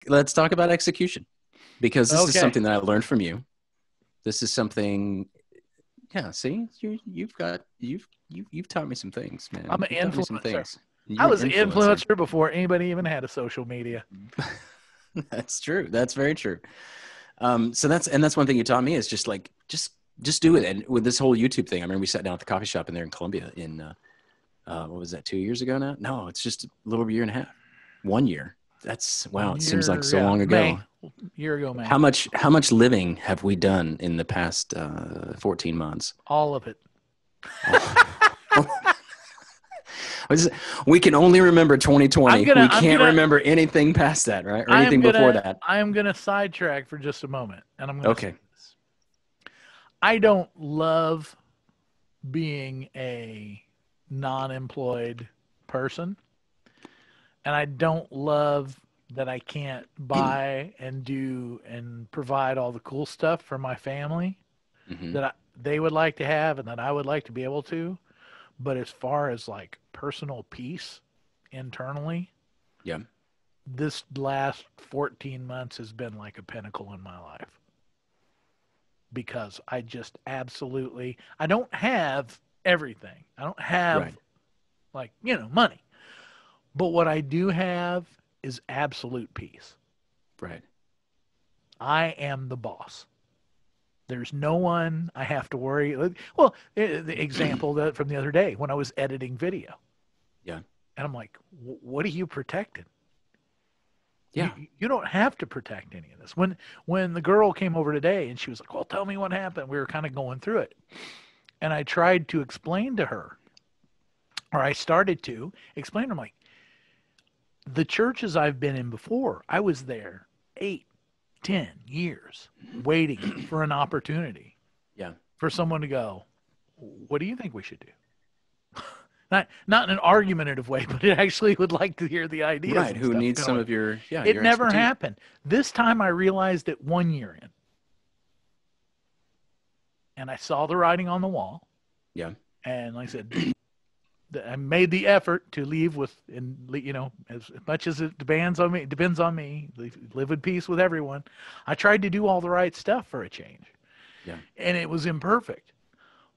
let's talk about execution, because this is Okay. something that I learned from you. This is something. Yeah. See, you've taught me some things, I'm man. an You've taught me some influencer. things. I You're an was an influencer. influencer before anybody even had a social media. That's true. That's very true. So that's one thing you taught me is just like just do it. And with this whole YouTube thing, I remember we sat down at the coffee shop in there in Columbia in what was that, 2 years ago now? No, it's just a little over a year and a half. 1 year. That's wow. It seems like so Yeah, long May, ago. year ago, May. How much living have we done in the past 14 months? All of it. We can only remember 2020. I'm We can't gonna, remember anything past that, right? Or I am anything before gonna, that. I am gonna sidetrack for just a moment, and I'm gonna say Okay. this. I don't love being a non-employed person, and I don't love that I can't buy and do and provide all the cool stuff for my family Hmm. that they would like to have and that I would like to be able to. But as far as like personal peace internally, Yeah. this last 14 months has been like a pinnacle in my life because I just absolutely, I don't have everything. I don't have Right. like, money. But what I do have is absolute peace. Right. I am the boss. There's no one I have to worry. Well, the example that from the other day when I was editing video, Yeah. and I'm like, "What are you protecting? You Yeah. you don't have to protect any of this." When the girl came over today and she was like, "Well, tell me what happened." We were kind of going through it, and I tried to explain to her, or I started to explain to her, I'm like, the churches I've been in before, I was there 8, 10 years waiting for an opportunity Yeah. for someone to go, what do you think we should do? Not in an argumentative way, but it actually would like to hear the ideas Right. and Who stuff. needs Kind of some way. of your, yeah, It your never expertise. happened. This time I realized it 1 year in, and I saw the writing on the wall. Yeah. And like I said, I made the effort to leave with, and as much as it depends on me, live in peace with everyone. I tried to do all the right stuff for a change, Yeah. and it was imperfect.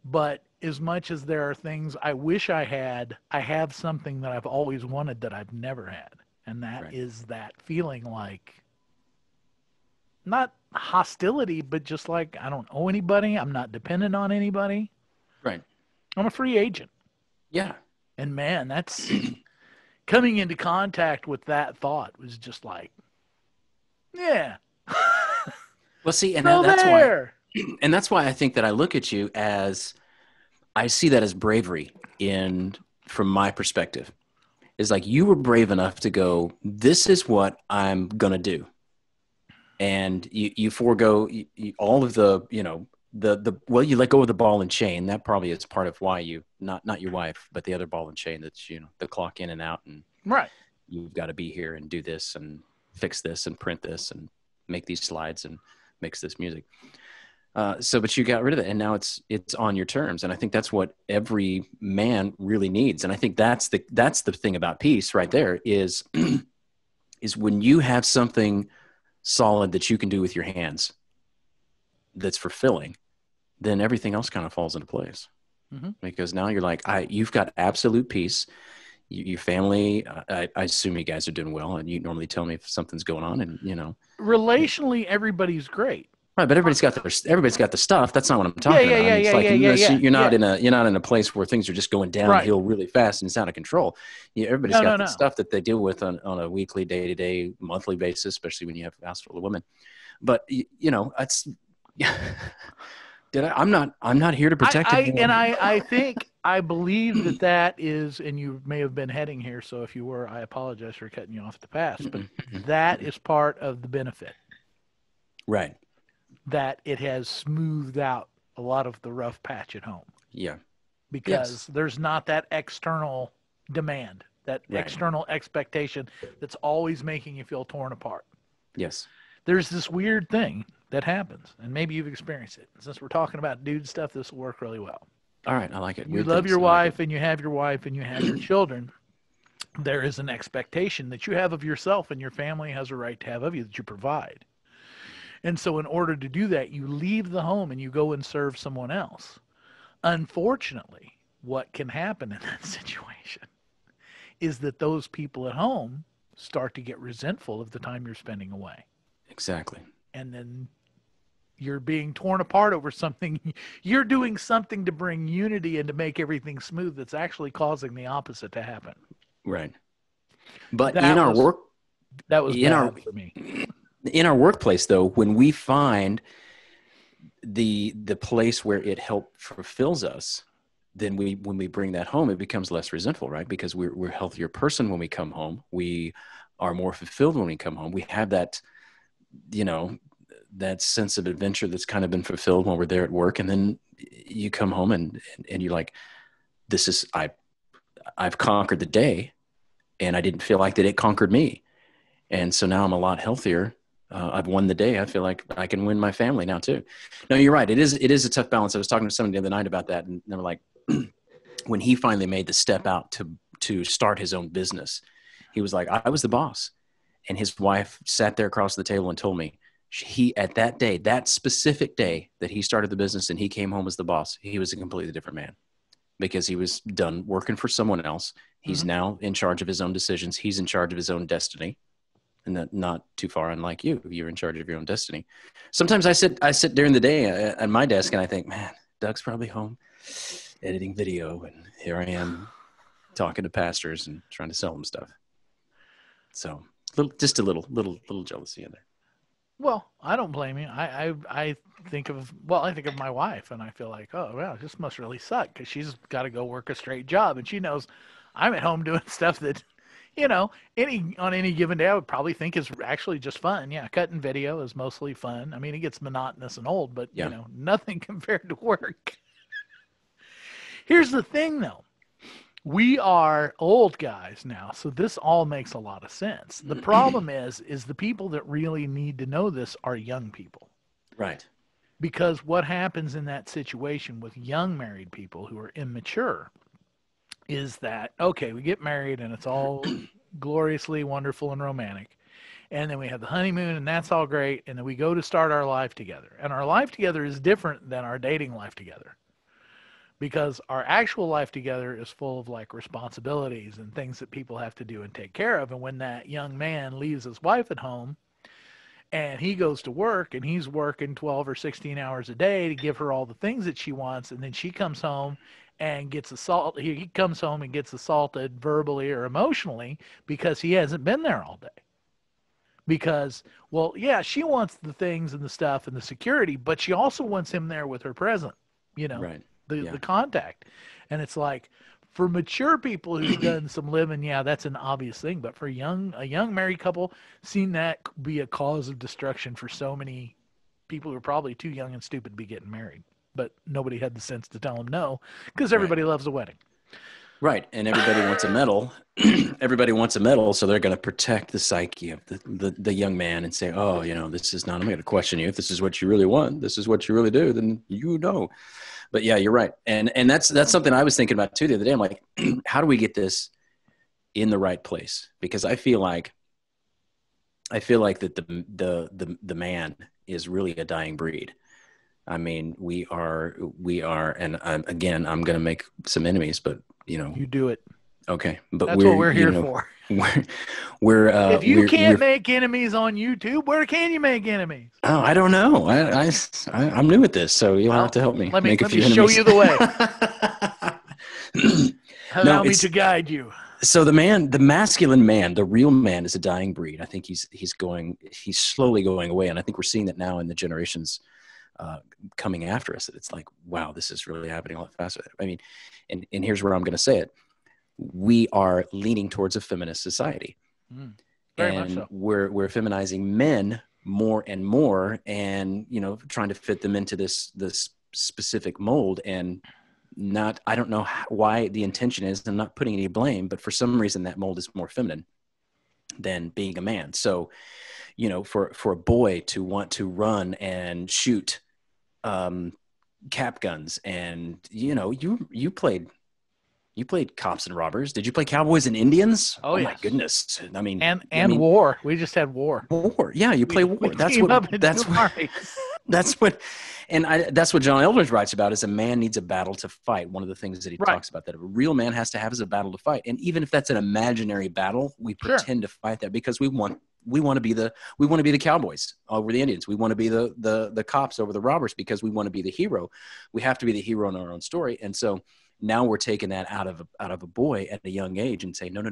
But as much as there are things I wish I had, I have something that I've always wanted that I've never had, and that Right. is that feeling like not hostility, but just like I don't owe anybody. I'm not dependent on anybody. Right. I'm a free agent. Yeah. And man, that's coming into contact with that thought was just like, yeah. Well, see, and So that's why, there. and that's why I think that I look at you as, I see that as bravery from my perspective. Is like you were brave enough to go, this is what I'm going to do. And you forego all of the, well, you let go of the ball and chain. That probably is part of why you, not your wife, but the other ball and chain that's, the clock in and out, and Right. you've got to be here and do this and fix this and print this and make these slides and mix this music. But you got rid of it, and now it's on your terms. And I think that's what every man really needs. And I think that's the thing about peace right there is when you have something solid that you can do with your hands that's fulfilling, then everything else kind of falls into place. Mm-hmm. Because now you're like, you've got absolute peace. Your family, I assume you guys are doing well, and you normally tell me if something's going on, and Relationally, everybody's great. right. But everybody's got the stuff. That's not what I'm Yeah, talking yeah, about. I yeah, mean, it's yeah, like yeah, yeah, unless yeah, you're not yeah. in a place where things are just going Right. downhill really fast and it's out of control. Everybody's No, no, got the no. stuff that they deal with on a weekly, day-to-day, monthly basis, especially when you have a house full of women. But it's I'm not here to protect anyone. I think I believe that is, and you may have been heading here. So if you were, I apologize for cutting you off at the pass. But that is part of the benefit. Right. That it has smoothed out a lot of the rough patch at home. Yeah. Because Yes. there's not that external demand, that Right. external expectation that's always making you feel torn apart. Yes. There's this weird thing that happens, and maybe you've experienced it. Since we're talking about dude stuff, this will work really well. All right. I like it. You Weird love things. your I like wife, and you have your wife, and you have your children, there is an expectation that you have of yourself and your family has a right to have of you that you provide. And so, in order to do that, you leave the home and you go and serve someone else. Unfortunately, what can happen in that situation is that those people at home start to get resentful of the time you're spending away. Exactly. And then you're being torn apart over something. You're doing something to bring unity and to make everything smooth that's actually causing the opposite to happen. Right. But That was that was in our bad for me. in our workplace though, when we find the place where it fulfills us, then when we bring that home, it becomes less resentful, right? Because we're a healthier person when we come home. We are more fulfilled when we come home. We have that, that sense of adventure that's kind of been fulfilled when we're there at work. And then you come home and you're like, I've conquered the day, and I didn't feel like that it conquered me. And so now I'm a lot healthier. I've won the day. I feel like I can win my family now too. No, you're right. It is a tough balance. I was talking to someone the other night about that, and they were like, when he finally made the step out to start his own business, he was like, I was the boss. And his wife sat there across the table and told me at that day, that specific day that he started the business and he came home as the boss, he was a completely different man because he was done working for someone else. He's now in charge of his own decisions. He's in charge of his own destiny. And that not too far unlike you. You're in charge of your own destiny. Sometimes I sit during the day at my desk and I think, man, Doug's probably home editing video, and here I am talking to pastors and trying to sell them stuff. So just a little jealousy in there. Well, I don't blame you. I think of my wife, and I feel like, oh well, this must really suck because she's got to go work a straight job, and she knows I'm at home doing stuff that, on any given day I would probably think is actually just fun. Yeah, cutting video is mostly fun. I mean, it gets monotonous and old, but nothing compared to work. Here's the thing, though. We are old guys now, so this all makes a lot of sense. The problem is the people that really need to know this are young people. Right. Because what happens in that situation with young married people who are immature is that, okay, we get married and it's all gloriously wonderful and romantic. And then we have the honeymoon and that's all great. And then we go to start our life together. And our life together is different than our dating life together. Because our actual life together is full of like responsibilities and things that people have to do and take care of. And when that young man leaves his wife at home and he goes to work and he's working 12 or 16 hours a day to give her all the things that she wants, and then she comes home and gets assaulted. He comes home and gets assaulted verbally or emotionally because he hasn't been there all day. Because, well, yeah, she wants the things and the stuff and the security, but she also wants him there with her present, Right. The contact. And it's like, for mature people who've done some living, yeah, that's an obvious thing. But for a young married couple, seen that be a cause of destruction for so many people who are probably too young and stupid to be getting married. But nobody had the sense to tell them no, because everybody loves a wedding. Right. And everybody wants a medal. Everybody wants a medal, so they're going to protect the psyche of the young man and say, oh, this is not, I'm going to question you. If this is what you really want, this is what you really do, then But yeah, you're right. And that's something I was thinking about too the other day. I'm like, how do we get this in the right place? Because I feel like that the man is really a dying breed. I mean, we are, and again, I'm going to make some enemies, but you do it. Okay, but that's what we're here for. We're if you can't make enemies on YouTube, where can you make enemies? Oh, I don't know. I'm new at this, so you'll have to help me make a few enemies. Let me show you the way. Allow me to guide you. So the masculine man, the real man, is a dying breed. I think he's slowly going away, and I think we're seeing that now in the generations coming after us. That it's like, wow, this is really happening a lot faster. I mean, and here's where I'm going to say it. We are leaning towards a feminist society. Very much so. We're feminizing men more and more, and trying to fit them into this specific mold. And I don't know why the intention is. I'm not putting any blame, but for some reason that mold is more feminine than being a man. So, for a boy to want to run and shoot cap guns, and you played You played cops and robbers. Did you play cowboys and Indians? Oh, my yes. goodness. I mean, And war. We just had war. war. Yeah, you play war. We team up in two armies. That's what, that's what John Eldridge writes about is a man needs a battle to fight. One of the things that he talks about that a real man has to have is a battle to fight. And even if that's an imaginary battle, we pretend to fight that because we want to be the cowboys over the Indians. We want to be the cops over the robbers because we want to be the hero. We have to be the hero in our own story. And so now we're taking that out of a boy at a young age and saying, no.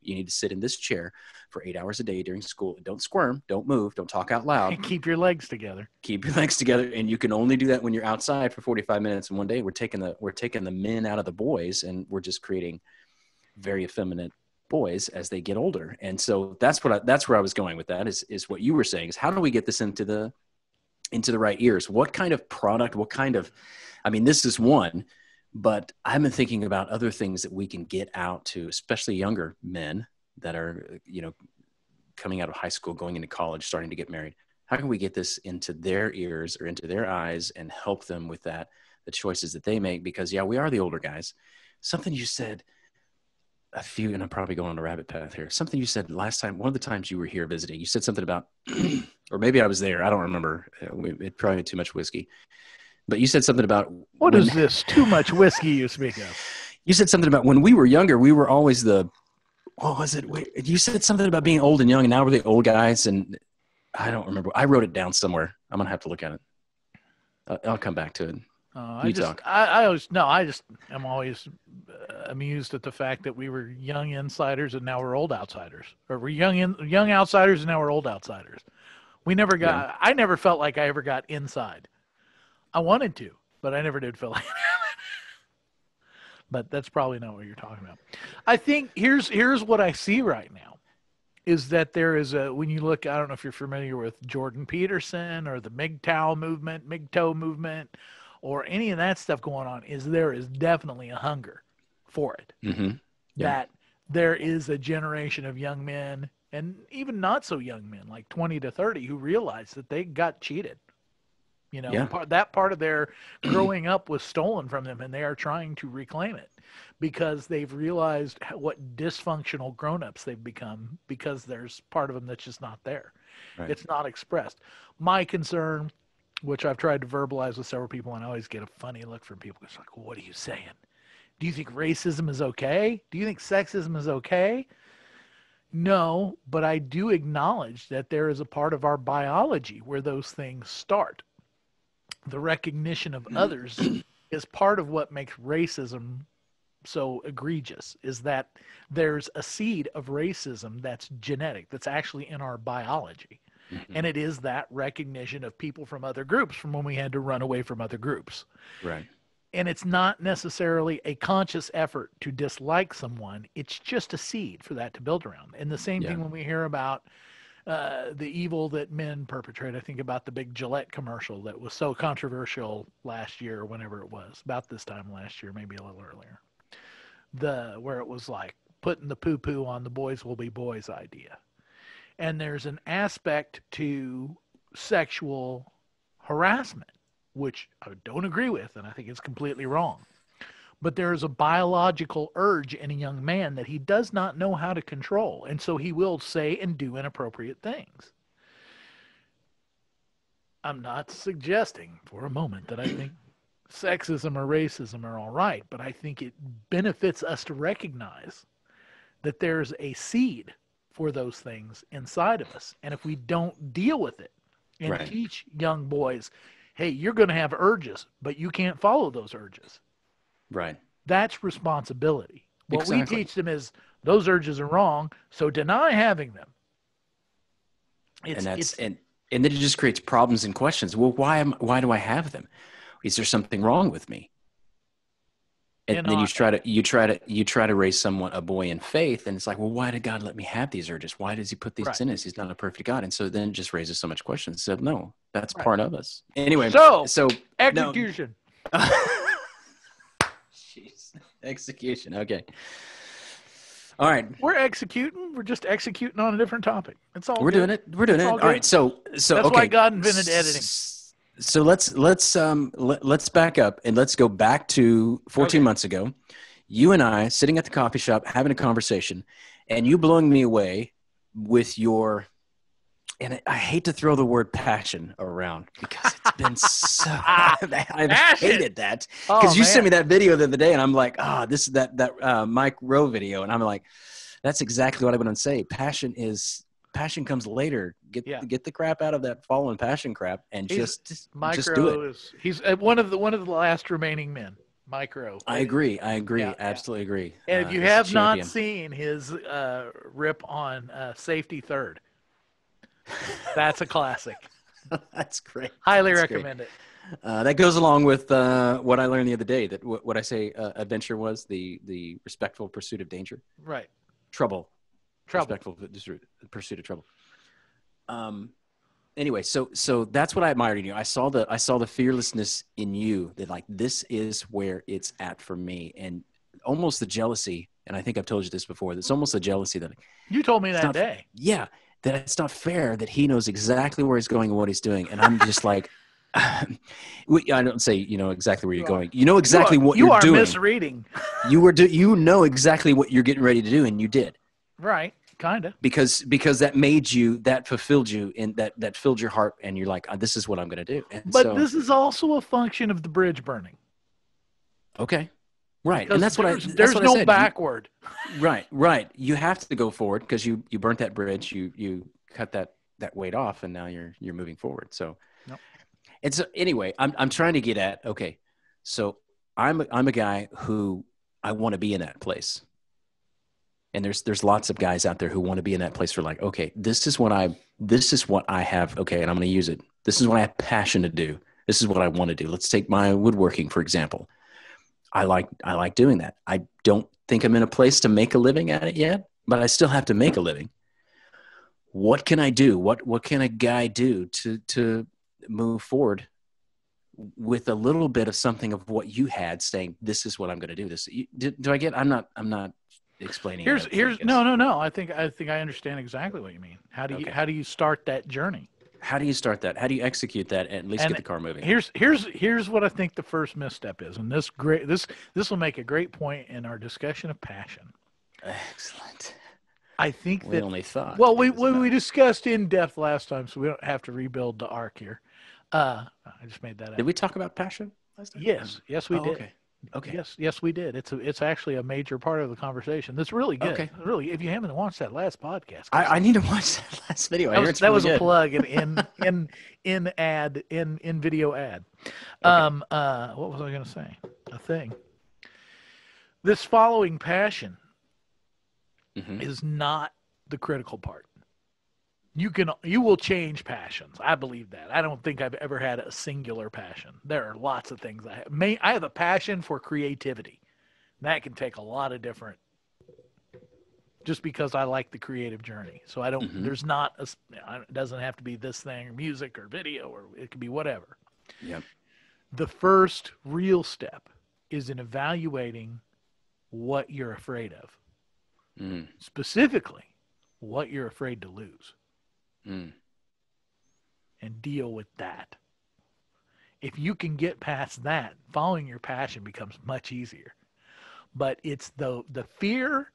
You need to sit in this chair for 8 hours a day during school. Don't squirm. Don't move. Don't talk out loud. Keep your legs together. Keep your legs together. And you can only do that when you're outside for 45 minutes. And one day we're taking the men out of the boys and we're just creating very effeminate boys as they get older. And so that's where I was going with that is what you were saying is how do we get this into the right ears? What kind of product, this is one, but I've been thinking about other things that we can get out to, especially younger men that are, coming out of high school, going into college, starting to get married. How can we get this into their ears or into their eyes and help them with that, the choices that they make? Because we are the older guys. Something you said and I'm probably going on a rabbit path here. Something you said last time, one of the times you were here visiting, you said something about, or maybe I was there. I don't remember. It probably had too much whiskey. But you said something about what is this too much whiskey you speak of? You said something about when we were younger, we were always what was it? You said something about being old and young, and now we're the old guys. And I don't remember. I wrote it down somewhere. I'm gonna have to look at it. I'll come back to it. I'm always amused at the fact that we were young insiders and now we're old outsiders, or we're young outsiders and now we're old outsiders. We never got. Yeah. I never felt like I ever got inside. I wanted to, but I never did feel like it. But that's probably not what you're talking about. I think here's what I see right now is that there is when you look, I don't know if you're familiar with Jordan Peterson or the MGTOW movement, or any of that stuff going on, there is definitely a hunger for it. Mm-hmm. Yeah. That there is a generation of young men and even not so young men, like 20 to 30, who realize that they got cheated. That part of their growing up was stolen from them, and they are trying to reclaim it because they've realized what dysfunctional grown-ups they've become because there's part of them that's just not there. Right. It's not expressed. My concern, which I've tried to verbalize with several people, and I always get a funny look from people. It's like, well, what are you saying? Do you think racism is okay? Do you think sexism is okay? No, but I do acknowledge that there is a part of our biology where those things start. The recognition of others is part of what makes racism so egregious, is that there's a seed of racism that's genetic, that's actually in our biology. Mm-hmm. And it is that recognition of people from other groups from when we had to run away from other groups. Right. And it's not necessarily a conscious effort to dislike someone. It's just a seed for that to build around. And the same thing when we hear about the evil that men perpetrate. I think about the big Gillette commercial that was so controversial last year, or whenever it was, about this time last year, maybe a little earlier. Where it was like putting the poo-poo on the boys will be boys idea. And there's an aspect to sexual harassment, which I don't agree with, and I think it's completely wrong. But there is a biological urge in a young man that he does not know how to control. And so he will say and do inappropriate things. I'm not suggesting for a moment that I think sexism or racism are all right, but I think it benefits us to recognize that there's a seed for those things inside of us. And if we don't deal with it and teach young boys, hey, you're going to have urges, but you can't follow those urges. Right. That's responsibility. What we teach them is those urges are wrong, so deny having them. And then it just creates problems and questions. Well, why do I have them? Is there something wrong with me? And then you try to raise a boy in faith, and it's like, well, why did God let me have these urges? Why does He put these in us? He's not a perfect God, and so then it just raises so much questions. So no, that's part of us. Anyway, so execution. No. Jeez, execution. Okay. All right. We're executing. We're just executing on a different topic. It's all. We're doing it. All right. So that's why God invented editing. So let's back up and let's go back to 14 months ago. You and I sitting at the coffee shop having a conversation, and you blowing me away with your, and I hate to throw the word passion around because it's been so, I've hated that, because you sent me that video the other day, and I'm like, this is that Mike Rowe video, and I'm like, that's exactly what I want to say. Passion comes later. Get the crap out of that fallen passion crap, and just do it. He's one of the last remaining men. Mike Rowe. I agree. Absolutely agree. And if you have not seen his rip on Safety Third, that's a classic. That's great. Highly recommend it. That goes along with what I learned the other day, that what I say adventure was the respectful pursuit of danger. Right. Trouble. Respectful pursuit of trouble. Anyway, so that's what I admired in you. I saw the fearlessness in you, that like, this is where it's at for me, and almost the jealousy. And I think I've told you this before. It's almost the jealousy that you told me that day. Yeah, that it's not fair that he knows exactly where he's going and what he's doing, and I'm just like, I don't say exactly where you're going. You know exactly what you're doing. You are misreading. You know exactly what you're getting ready to do, and you did. Right. Kind of. Because that fulfilled you, and that filled your heart, and you're like, this is what I'm going to do. But this is also a function of the bridge burning. Okay. Right. And that's there's no backward. Right. You have to go forward, because you burnt that bridge, you cut that weight off, and now you're moving forward. So it's anyway, I'm trying to get at, okay, so I'm a guy who I want to be in that place. And there's lots of guys out there who want to be in that place for, like, okay, this is what I have. Okay. And I'm going to use it. This is what I have passion to do. This is what I want to do. Let's take my woodworking, for example. I like doing that. I don't think I'm in a place to make a living at it yet, but I still have to make a living. What can I do? What can a guy do to move forward with a little bit of something of what you had, saying, this is what I'm going to do. This, do I get, I'm not explaining. Here's no. I think I understand exactly what you mean. How do you start that journey? How do you start that? How do you execute that and at least get the car moving? Here's what I think the first misstep is, and this will make a great point in our discussion of passion. Excellent. I think we only thought. Well, we discussed in depth last time, so we don't have to rebuild the arc here. I just made that up. Did we talk about passion last time? Yes, we did. Okay. Yes, we did. It's actually a major part of the conversation. That's really good. Okay. Really, if you haven't watched that last podcast, I need to watch that last video. That was a plug in video ad. Okay. What was I going to say? A thing. This following passion is not the critical part. You will change passions. I believe that. I don't think I've ever had a singular passion. There are lots of things I have. I have a passion for creativity. That can take a lot of different, just because I like the creative journey. So I don't, there's not it doesn't have to be this thing or music or video, or it could be whatever. Yep. The first real step is in evaluating what you're afraid of. Specifically, what you're afraid to lose. And deal with that. If you can get past that, following your passion becomes much easier. But it's the fear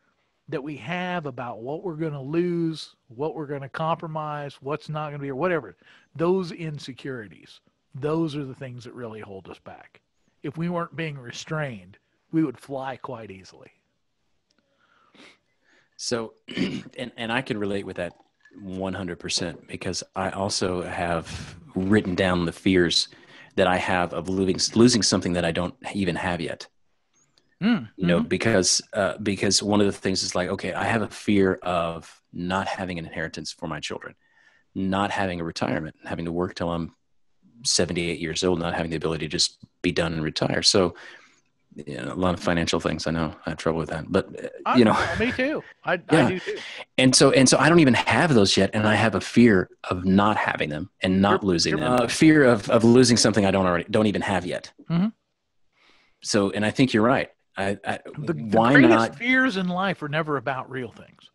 that we have about what we're going to lose, what we're going to compromise, what's not going to be, or whatever. Those insecurities, those are the things that really hold us back. If we weren't being restrained, we would fly quite easily. So, and I can relate with that 100%, because I also have written down the fears that I have of losing something that I don't even have yet. Because one of the things is like, okay, I have a fear of not having an inheritance for my children, not having a retirement, having to work till I'm 78 years old, not having the ability to just be done and retire. So, a lot of financial things. I know I have trouble with that, but me too. I do too. And so I don't even have those yet. And I have a fear of not having them and not losing them. Fear of losing something I don't even have yet. So, and I think you're right. The greatest fears in life are never about real things.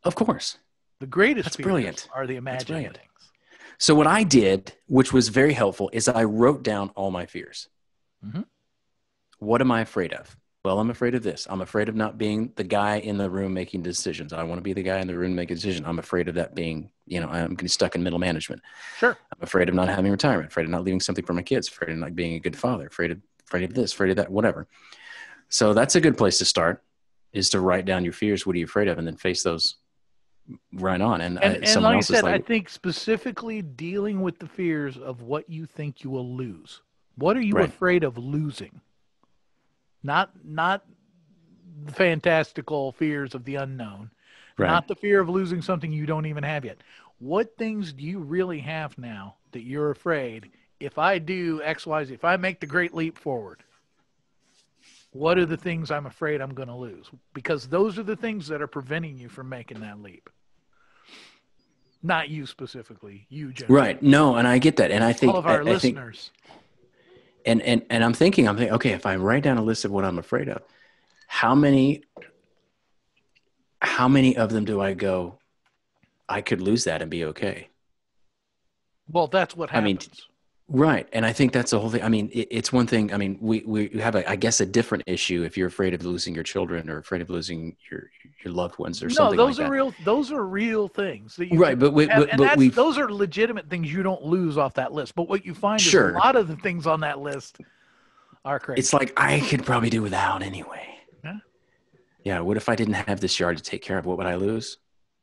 Of course. The greatest fears brilliant. Are the imagined things. So what I did, which was very helpful, is I wrote down all my fears. What am I afraid of? Well, I'm afraid of this. I'm afraid of not being the guy in the room making decisions. I want to be the guy in the room making decisions. I'm afraid of that being, I'm getting stuck in middle management. Sure. I'm afraid of not having retirement, afraid of not leaving something for my kids, afraid of not being a good father, afraid of this, afraid of that, whatever. So that's a good place to start, is to write down your fears. What are you afraid of? And then face those right on. And someone like I else is said, like, I think specifically dealing with the fears of what you think you will lose. What are you right. afraid of losing? Not the fantastical fears of the unknown, Right. not the fear of losing something you don't even have yet. What things do you really have now that you're afraid, if I do X, Y, Z, if I make the great leap forward, what are the things I'm afraid I'm going to lose? Because those are the things that are preventing you from making that leap. Not you specifically, you generally. Right. No, and I get that. And I think all of our I think, listeners. and I'm thinking, okay, if I write down a list of what I'm afraid of, how many of them do I go, I could lose that and be okay? Well, that's what happens. Right. And I think that's the whole thing. I mean, it's one thing. I mean, we have, I guess, a different issue if you're afraid of losing your children or afraid of losing your loved ones or something like that. Those are real things that you right. But those are legitimate things you don't lose off that list. But what you find is sure. a lot of the things on that list are crazy. It's like, I could probably do without anyway. Yeah. Yeah. What if I didn't have this yard to take care of? What would I lose?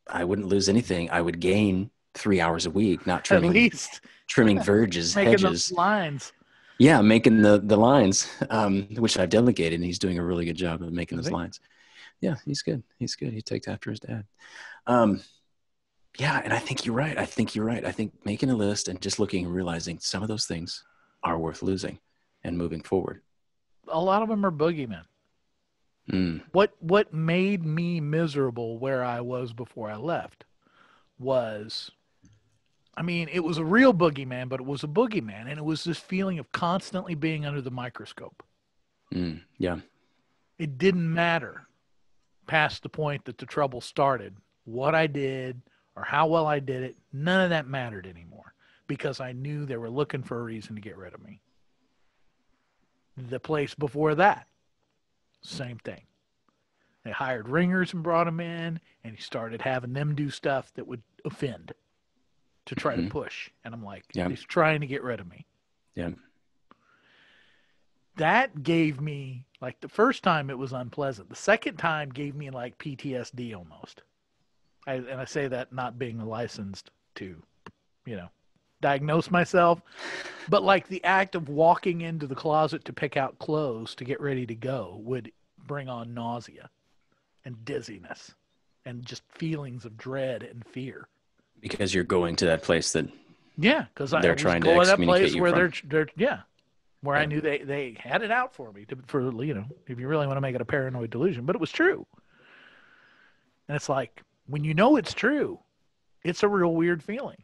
I wouldn't lose anything. I would gain 3 hours a week, not trimming. At least. Trimming verges, making hedges. those lines. Yeah, making the lines, which I've delegated, and he's doing a really good job of making those lines. Yeah, he's good. He's good. He takes after his dad. Yeah, and I think you're right. I think making a list and just looking and realizing some of those things are worth losing and moving forward. A lot of them are boogeymen. What made me miserable where I was before I left was, I mean, it was a real boogeyman, but it was a boogeyman, and it was this feeling of constantly being under the microscope. Yeah. It didn't matter past the point that the trouble started, what I did or how well I did it. None of that mattered anymore because I knew they were looking for a reason to get rid of me. The place before that, same thing. They hired ringers and brought them in, and he started having them do stuff that would offend to try to push. And I'm like, he's trying to get rid of me. Yeah. That gave me, like, the first time it was unpleasant. The second time gave me like PTSD almost. And I say that not being licensed to, diagnose myself, but like the act of walking into the closet to pick out clothes to get ready to go would bring on nausea and dizziness and just feelings of dread and fear. Because you're going to that place that because they're trying to excommunicate you where from. I knew they had it out for me if you really want to make it a paranoid delusion, but it was true. And it's like, when you know it's true, it's a real weird feeling.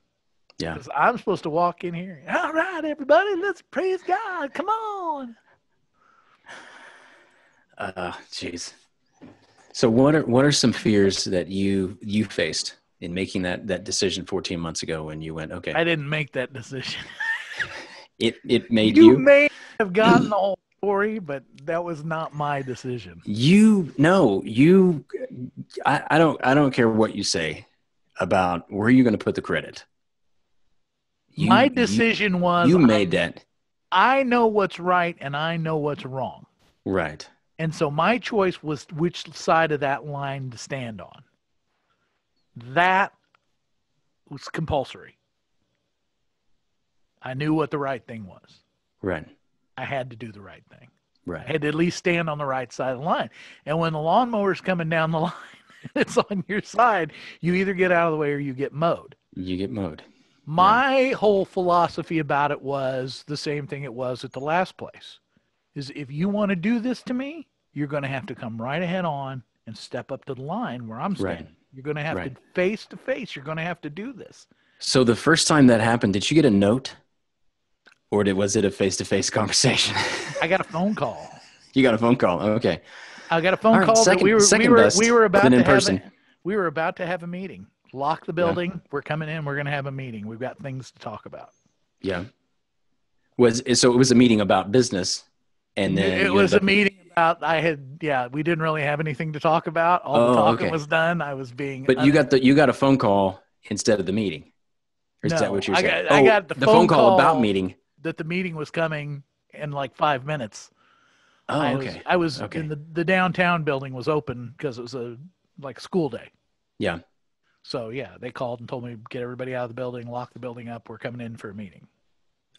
Yeah. Because I'm supposed to walk in here, all right, everybody, let's praise God. Come on. Jeez. So what are some fears that you faced in making that decision 14 months ago when you went, okay? I didn't make that decision. It made you. You may have gotten the whole story, but that was not my decision. I don't care what you say about where you're going to put the credit. My decision was you made that. I know what's right and I know what's wrong. Right. And so my choice was which side of that line to stand on. That was compulsory. I knew what the right thing was. Right. I had to do the right thing. Right. I had to at least stand on the right side of the line. And when the lawnmower's coming down the line, it's on your side, you either get out of the way or you get mowed. You get mowed. My whole philosophy about it was the same thing it was at the last place. Is if you want to do this to me, you're going to have to come right ahead on and step up to the line where I'm standing. Right. You're going to have to face to face. You're going to have to do this. So the first time that happened, did you get a note? Or was it a face-to-face conversation? I got a phone call. You got a phone call. Okay. I got a phone call that we were about to have a meeting. Lock the building. Yeah. We're coming in. We're going to have a meeting. We've got things to talk about. Yeah. So it was a meeting about business, and then it was a meeting We didn't really have anything to talk about. All the Oh, talking okay. was done. I was being But you got a phone call instead of the meeting. Or is that no, what you're saying? I Oh, got the the phone phone call about call meeting. that the meeting was coming in like 5 minutes. Oh, okay. I was in Okay. the downtown building was open because it was a like school day. Yeah. So yeah, they called and told me get everybody out of the building, lock the building up. We're coming in for a meeting.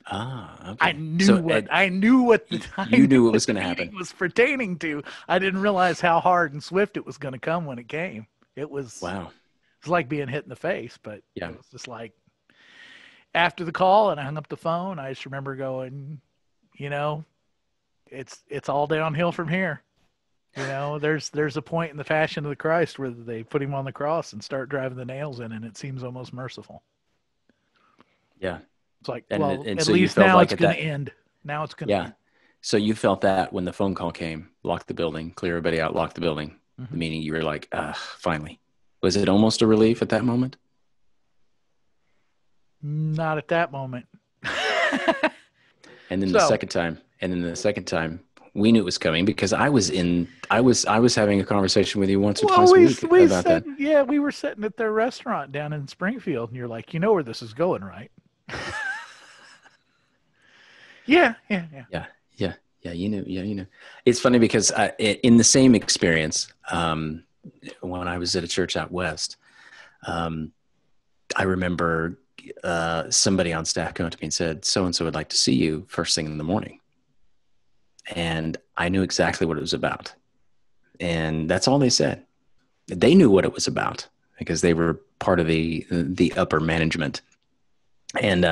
Ah, I okay. knew So what I knew what the I you knew knew what what was the going to happen. meeting was pertaining to. I didn't realize how hard and swift it was going to come when it came. Wow. It's like being hit in the face, but Yeah. it was just like after the call and I hung up the phone, I just remember going, you know, it's all downhill from here. There's a point in the Passion of the Christ where they put him on the cross and start driving the nails in, and it seems almost merciful. Yeah. It's like, And well, and at so you least felt now like it's at going to that. end. Now it's going to Yeah. end. So you felt that when the phone call came, lock the building, clear everybody out, lock the building. The Mm-hmm. meeting, you were like, finally. Was it almost a relief at that moment? Not at that moment. And then So, the second time, we knew it was coming because I was having a conversation with you once or well, twice a week we about said, that. yeah, we were sitting at their restaurant down in Springfield, and you're like, you know where this is going, right? Yeah, yeah, yeah. Yeah, yeah, yeah. You knew, yeah, you knew. It's funny because in the same experience, when I was at a church out west, um, I remember somebody on staff came up to me and said, "So and so would like to see you first thing in the morning," and I knew exactly what it was about, and that's all they said. They knew what it was about because they were part of the upper management, and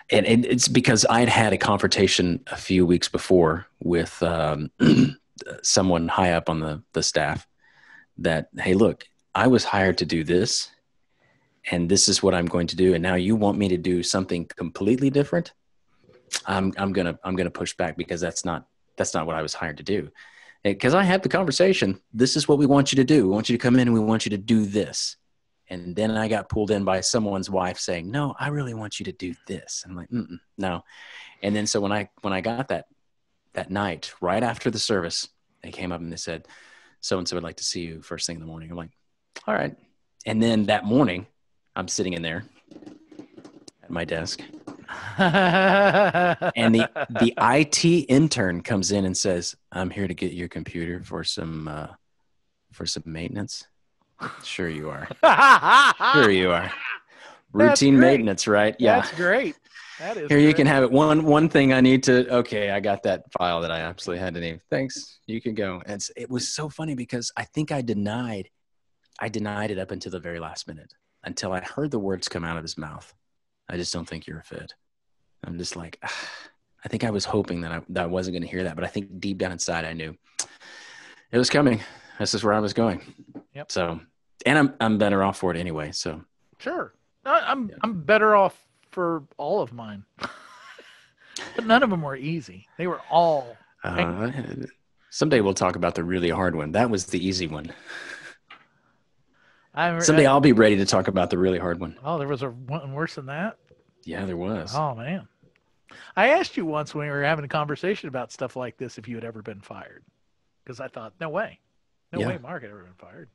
it's because I'd had a confrontation a few weeks before with someone high up on the staff that, hey, look, I was hired to do this, and this is what I'm going to do, and now you want me to do something completely different. I'm gonna push back because that's not what I was hired to do. Because I had the conversation. This is what we want you to do. We want you to come in and we want you to do this. And then I got pulled in by someone's wife saying, "No, I really want you to do this." I'm like, no. And then so when I got that night, right after the service, they came up and they said, "So and so would like to see you first thing in the morning." I'm like, all right. And then that morning, I'm sitting in there at my desk, and the IT intern comes in and says, "I'm here to get your computer for some maintenance." Sure you are. Sure you are. That's Routine great. maintenance, right? Yeah. That's great. That is Here you great. can have it. One thing I need to. Okay, I got that file that I absolutely had to name. Thanks. You can go. And it was so funny because I think I denied it up until the very last minute, until I heard the words come out of his mouth. I just don't think you're a fit. I'm just like, I think I was hoping that I wasn't going to hear that, but I think deep down inside I knew it was coming. This is where I was going. Yep. So, and I'm better off for it anyway. So Sure. I'm better off for all of mine, but none of them were easy. They were all. Someday we'll talk about the really hard one. That was the easy one. Someday Someday I'll be ready to talk about the really hard one. Oh, there was one worse than that. Yeah, there was. Oh man. I asked you once when we were having a conversation about stuff like this if you had ever been fired, because I thought, no way, Mark had ever been fired.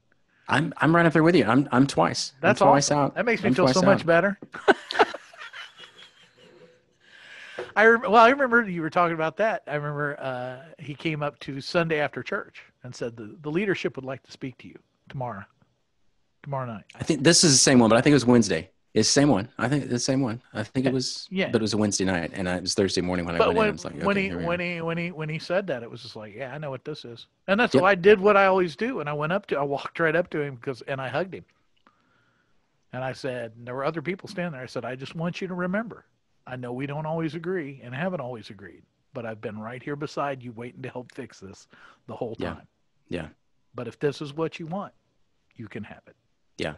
I'm right up there with you. I'm twice. That's I'm twice awesome. out. That makes me I'm feel so twice much out. better. I remember you were talking about that. I remember he came up to Sunday after church and said the leadership would like to speak to you tomorrow night. I think this is the same one, but I think it was Wednesday. It's the same one. I think it's the same one. I think it was, yeah. But it was a Wednesday night, and it was Thursday morning when I went in. I was like, okay, when he said that, it was just like, yeah, I know what this is, and that's why I did what I always do. And I walked right up to him and I hugged him, and I said, and there were other people standing there. I said, I just want you to remember, I know we don't always agree and haven't always agreed, but I've been right here beside you, waiting to help fix this the whole time. Yeah. But if this is what you want, you can have it. Yeah.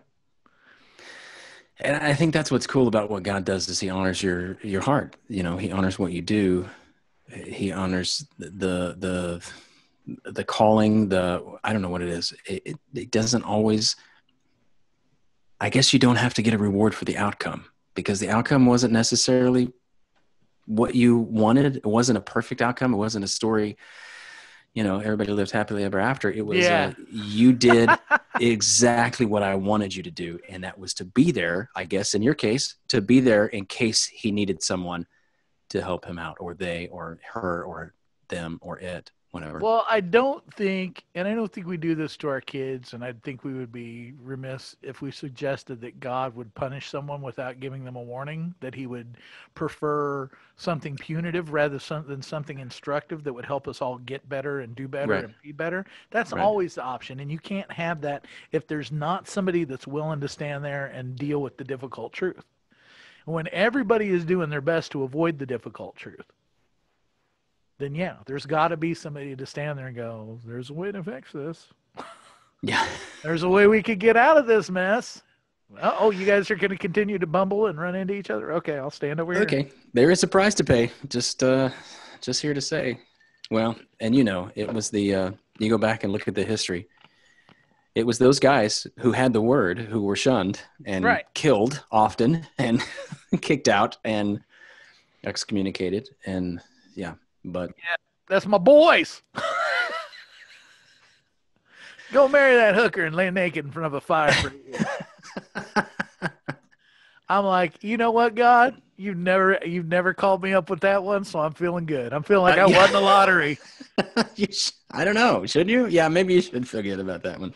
And I think that's what's cool about what God does is he honors your heart. You know, he honors what you do. He honors the calling, I don't know what it is. It doesn't always, I guess you don't have to get a reward for the outcome because the outcome wasn't necessarily what you wanted. It wasn't a perfect outcome. It wasn't a story everybody lived happily ever after. It was, Yeah. you did exactly what I wanted you to do. And that was to be there, I guess, in your case, to be there in case he needed someone to help him out, or they, or her, or them, or it, whatever. Well, I don't think, and I don't think we do this to our kids, and I think we would be remiss if we suggested that God would punish someone without giving them a warning, that he would prefer something punitive rather than something instructive that would help us all get better and do better Right. and be better. That's Right. always the option, and you can't have that if there's not somebody that's willing to stand there and deal with the difficult truth. When everybody is doing their best to avoid the difficult truth, then yeah, there's got to be somebody to stand there and go, there's a way to fix this. Yeah. There's a way we could get out of this mess. Oh, you guys are going to continue to bumble and run into each other? Okay, I'll stand over here. Okay. There is a price to pay. Just here to say. Well, and it was you go back and look at the history. It was those guys who had the word who were shunned and Right. killed often and kicked out and excommunicated. And yeah, but Yeah, that's my boys. Go marry that hooker and lay naked in front of a fire for a year. I'm like, you know what, God? You've never called me up with that one, so I'm feeling good. I'm feeling like I won the lottery. I don't know. Should you? Yeah, maybe you should forget about that one.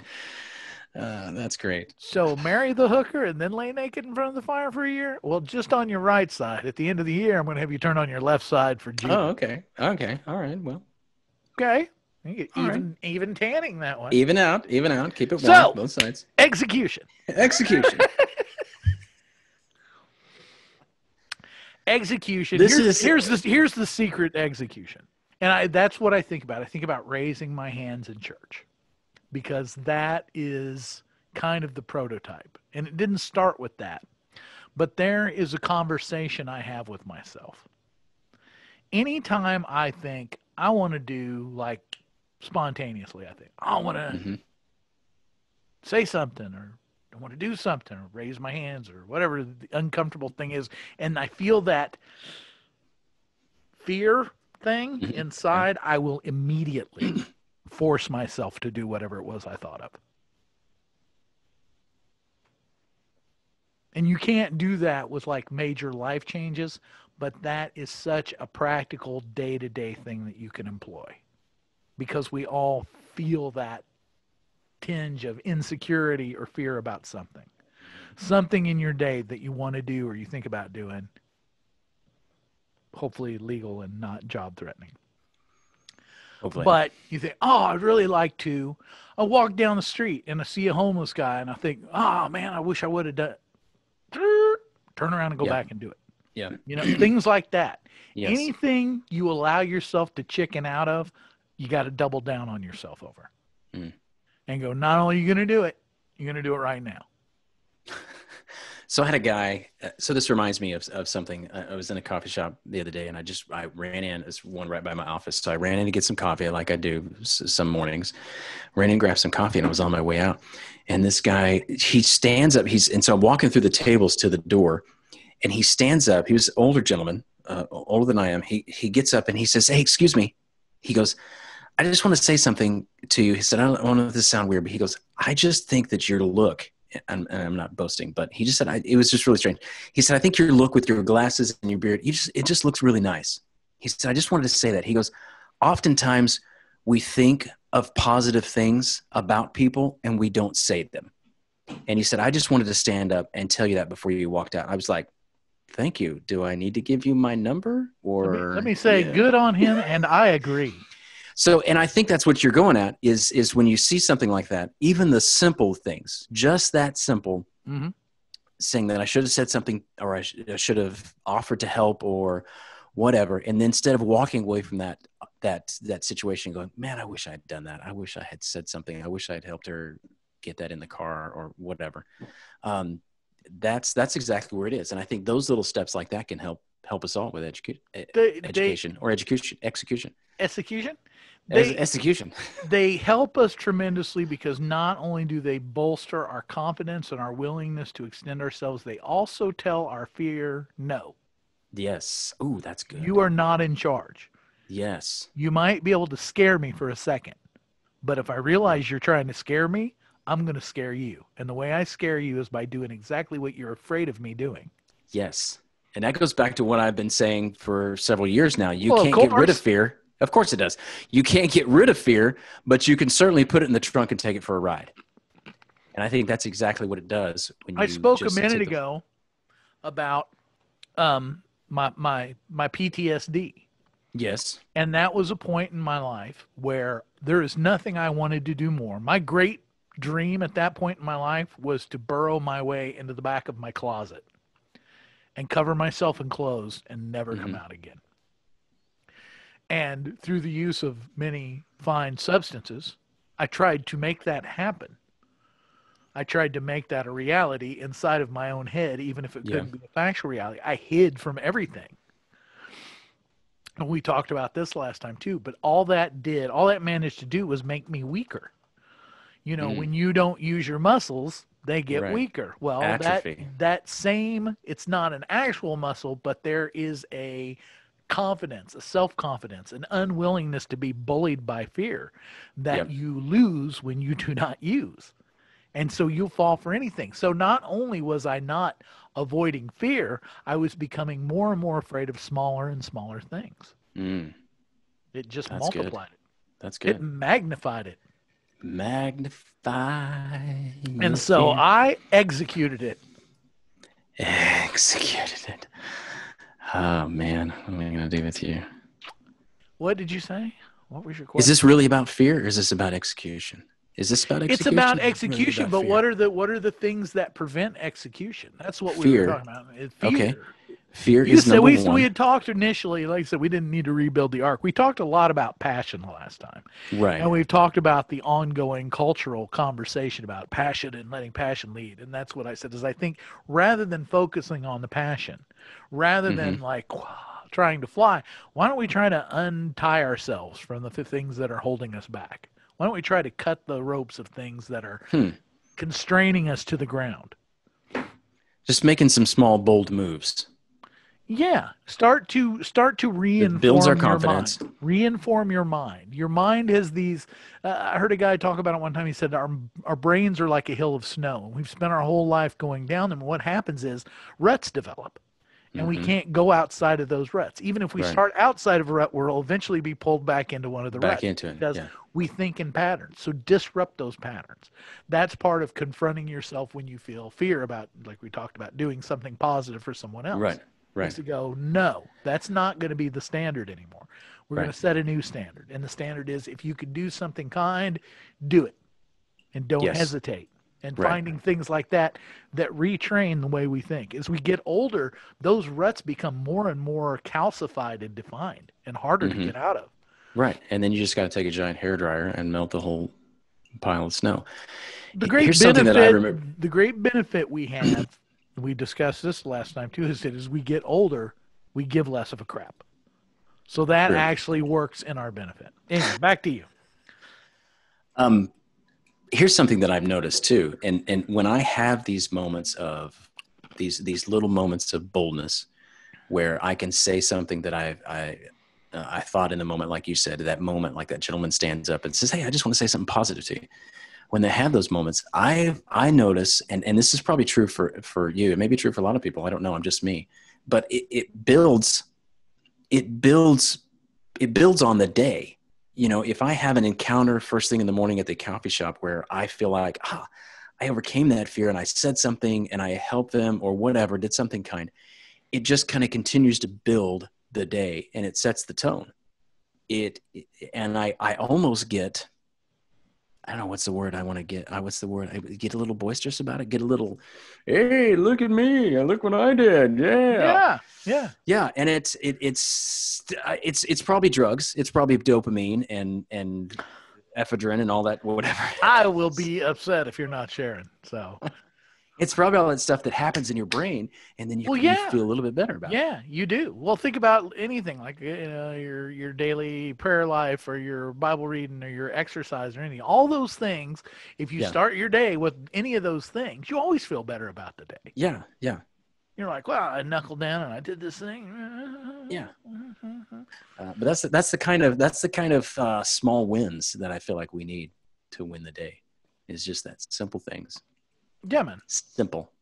That's great. So marry the hooker and then lay naked in front of the fire for a year? Well, just on your right side. At the end of the year, I'm going to have you turn on your left side for June. Oh, okay. Okay. All right. Well. Okay. You get All right. even tanning that one. Even out. Keep it warm, So, both sides. Execution. Execution. Execution. Here's the secret execution. And that's what I think about. I think about raising my hands in church, because that is kind of the prototype. And it didn't start with that. But there is a conversation I have with myself. Anytime I think I want to do, like, spontaneously, I think I want to say something, or I want to do something, or raise my hands, or whatever the uncomfortable thing is, and I feel that fear thing inside, I will immediately force myself to do whatever it was I thought of. And you can't do that with like major life changes, but that is such a practical day-to-day thing that you can employ, because we all feel that tinge of insecurity or fear about something. Something in your day that you want to do or you think about doing, hopefully legal and not job threatening. Hopefully. But you think, oh, I'd really like to. I walk down the street and I see a homeless guy and I think, oh man, I wish I would have done it. Turn around and go back and do it. Yeah. Things like that. Yes. Anything you allow yourself to chicken out of, you got to double down on yourself over. And go, not only are you going to do it, you're going to do it right now. So I had a guy, so this reminds me of something. I was in a coffee shop the other day and I ran in, it's one right by my office. So I ran in to get some coffee like I do some mornings, ran in and grabbed some coffee and I was on my way out. And this guy, he stands up, and so I'm walking through the tables to the door and he stands up. He was an older gentleman, older than I am. He gets up and he says, "Hey, excuse me." He goes, "I just want to say something to you." He said, "I don't want this to sound weird," but he goes, "I just think that your look," and I'm not boasting, but he just said, it was just really strange. He said, "I think your look with your glasses and your beard, it just looks really nice." He said, "I just wanted to say that." He goes, "Oftentimes we think of positive things about people and we don't say them." And he said, "I just wanted to stand up and tell you that before you walked out." I was like, "Thank you. Do I need to give you my number?" Or let me say, good on him, and I agree. So, and I think that's what you're going at is when you see something like that, even the simple things, just that simple, saying that I should have said something, or I should have offered to help or whatever. And then instead of walking away from that situation going, "Man, I wish I had done that. I wish I had said something. I wish I had helped her get that in the car," or whatever. That's exactly where it is. And I think those little steps like that can help us all with execution. Execution. They help us tremendously because not only do they bolster our confidence and our willingness to extend ourselves, they also tell our fear no. Yes. Ooh, that's good. You are not in charge. Yes. You might be able to scare me for a second, but if I realize you're trying to scare me, I'm going to scare you. And the way I scare you is by doing exactly what you're afraid of me doing. Yes. And that goes back to what I've been saying for several years now. You Well, of can't get rid of course. fear. Of course it does. You can't get rid of fear, but you can certainly put it in the trunk and take it for a ride. And I think that's exactly what it does when I you spoke a just minute take the ago about my PTSD. yes. And that was a point in my life where there is nothing I wanted to do more. My great dream at that point in my life was to burrow my way into the back of my closet and cover myself in clothes and never come out again. And through the use of many fine substances, I tried to make that happen. I tried to make that a reality inside of my own head, even if it Yeah. couldn't be a factual reality. I hid from everything. And we talked about this last time too, but all that managed to do was make me weaker. You know, when you don't use your muscles, they get Right. weaker. Well, Atrophy. that same, it's not an actual muscle, but there is a confidence, a self-confidence, an unwillingness to be bullied by fear that Yep. you lose when you do not use. And so you'll fall for anything. So not only was I not avoiding fear, I was becoming more and more afraid of smaller and smaller things. It just That's good. multiplied it. That's It good. magnified it. Magnify your And so fear. I executed it. Executed it. Oh man, what am I gonna do with you? What did you say? What was your Is question? this really about fear, or is this about execution? Is this about It's execution? about Or is it really execution, about but fear? what are the things that prevent execution? That's what we were Fear. talking about. Okay. Fear. Fear You is said number we one. had talked initially, like I said, we didn't need to rebuild the ark. We talked a lot about passion the last time. Right. And we've talked about the ongoing cultural conversation about passion and letting passion lead. And that's what I said is I think rather than focusing on the passion, rather than like trying to fly, why don't we try to untie ourselves from the things that are holding us back? Why don't we try to cut the ropes of things that are constraining us to the ground? Just making some small, bold moves. Yeah, start to It builds our reinform your mind. confidence. Reinform your mind. Your mind has these. I heard a guy talk about it one time. He said our brains are like a hill of snow. We've spent our whole life going down them. And what happens is ruts develop, and we can't go outside of those ruts. Even if we Right. start outside of a rut, we'll eventually be pulled back into one of the Back ruts into it. because Yeah. we think in patterns. So disrupt those patterns. That's part of confronting yourself when you feel fear about, like we talked about, doing something positive for someone else. Right. Right. Is to go, no, that's not going to be the standard anymore. We're going Right. to set a new standard. And the standard is if you could do something kind, do it. And don't Yes. hesitate. And Right. finding things like that that retrain the way we think. As we get older, those ruts become more and more calcified and defined and harder to get out of. Right. And then you just got to take a giant hairdryer and melt the whole pile of snow. Here's something that I remember. The great benefit we have, we discussed this last time too, is that as we get older, we give less of a crap. So that actually works in our benefit. Anyway, back to you. Here's something that I've noticed too. And when I have these moments of these little moments of boldness where I can say something that I thought in the moment, like you said, that moment, like that gentleman stands up and says, "Hey, I just want to say something positive to you." When they have those moments, I notice, and this is probably true for you. It may be true for a lot of people. I don't know. I'm just me, but it builds on the day. You know, if I have an encounter first thing in the morning at the coffee shop where I feel like, I overcame that fear and I said something and I helped them or whatever, did something kind, it just kind of continues to build the day and it sets the tone. And I almost get, I don't know what's the word I want to get. What's the word? I get a little boisterous about it. Get a little, hey, look at me! Look what I did! Yeah. And it's probably drugs. It's probably dopamine and ephedrine and all that, whatever. I will be upset if you're not sharing. So it's probably all that stuff that happens in your brain, and then you feel a little bit better about it. Yeah, you do. Well, think about anything like your daily prayer life or your Bible reading or your exercise or anything. All those things, if you start your day with any of those things, you always feel better about the day. Yeah. You're like, well, I knuckled down and I did this thing. Yeah. But that's the kind of small wins that I feel like we need to win the day. Is just that simple things. Yeah, man. Simple.